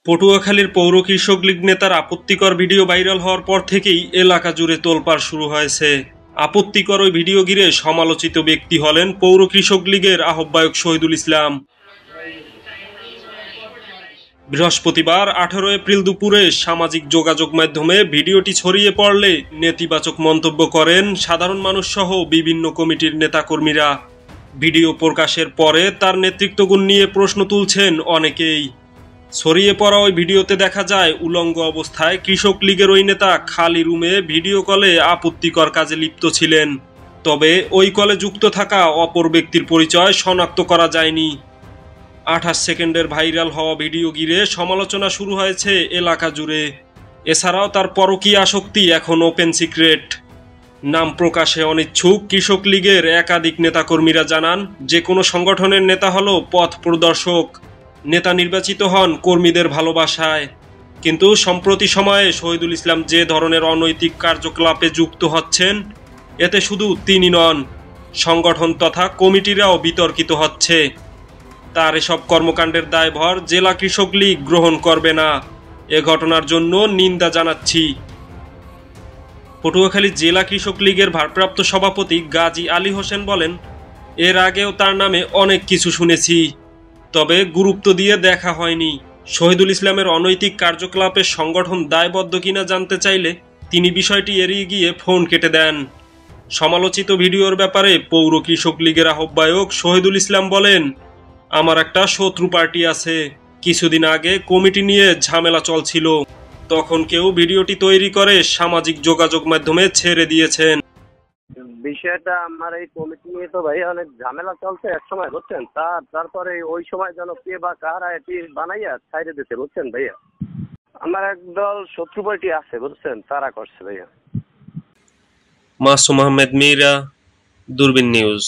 পটুয়াখালীর পৌর কৃষক লীগ নেতার আপত্তিকর ভিডিও ভাইরাল হওয়ার পর থেকেই এলাকা জুড়ে তোলপাড় শুরু হয়েছে। আপত্তিকর ওই ভিডিও ঘিরে সমালোচিত ব্যক্তি হলেন পৌর কৃষক লীগের আহ্বায়ক শহীদুল ইসলাম। বৃহস্পতিবার 18 এপ্রিল দুপুরে সামাজিক যোগাযোগ মাধ্যমে ভিডিওটি ছড়িয়ে পড়লে নেতিবাচক মন্তব্য করেন সাধারণ মানুষ সহ বিভিন্ন কমিটির নেতাকর্মীরা। ভিডিও প্রকাশের পরে তার নেতৃত্বগুণ নিয়ে প্রশ্ন তুলছেন অনেকেই। ছড়িয়ে পড়া ওই ভিডিওতে দেখা যায় উলঙ্গ অবস্থায় কৃষক লীগের ওই নেতা খালি রুমে ভিডিও কলে আপত্তিকর কাজে লিপ্ত ছিলেন। তবে ওই কলে যুক্ত থাকা অপর ব্যক্তির পরিচয় শনাক্ত করা যায়নি। 28 সেকেন্ডের ভাইরাল হওয়া ভিডিও ঘিরে সমালোচনা শুরু হয়েছে এলাকা জুড়ে। এছাড়াও তার পরকীয়া আসক্তি এখন ওপেন সিক্রেট। নাম প্রকাশে অনিচ্ছুক কৃষক লীগের একাধিক নেতাকর্মীরা জানান, যে কোনো সংগঠনের নেতা হলো পথ প্রদর্শক। নেতা নির্বাচিত হন কর্মীদের ভালোবাসায়। কিন্তু সম্প্রতি সময়ে শহীদুল ইসলাম যে ধরনের অনৈতিক কার্যকলাপে যুক্ত হচ্ছেন, এতে শুধু তিনি নন, সংগঠন তথা কমিটিরাও বিতর্কিত হচ্ছে। তার এসব কর্মকাণ্ডের দায়ভার জেলা কৃষক লীগ গ্রহণ করবে না। এ ঘটনার জন্য নিন্দা জানাচ্ছি। পটুয়াখালী জেলা কৃষক লীগের ভারপ্রাপ্ত সভাপতি গাজী আলী হোসেন বলেন, এর আগেও তার নামে অনেক কিছু শুনেছি, তবে গুরুত্ব দিয়ে দেখা হয়নি। শহীদুল ইসলামের অনৈতিক কার্যকলাপের সংগঠন দায়বদ্ধ কিনা জানতে চাইলে তিনি বিষয়টি এড়িয়ে গিয়ে ফোন কেটে দেন। সমালোচিত ভিডিওর ব্যাপারে পৌর কৃষক লীগের আহ্বায়ক শহীদুল ইসলাম বলেন, আমার একটা শত্রু পার্টি আছে। কিছুদিন আগে কমিটি নিয়ে ঝামেলা চলছিল, তখন কেউ ভিডিওটি তৈরি করে সামাজিক যোগাযোগ মাধ্যমে ছেড়ে দিয়েছেন। বিষয়টা আমার এই কমিটি নিয়ে তো ভাই অনেক ঝামেলা চলছে এক সময়, বুঝছেন। তারপরে ওই সময় যেন কে বা কারা এটি বানাইয়া ছাইড়ে দিতে, বুঝছেন ভাইয়া। আমার একদল শত্রু পার্টি আছে, বুঝছেন, তারা করছে ভাইয়া। মাসুম আহমেদ মীরা, দূরবীন নিউজ।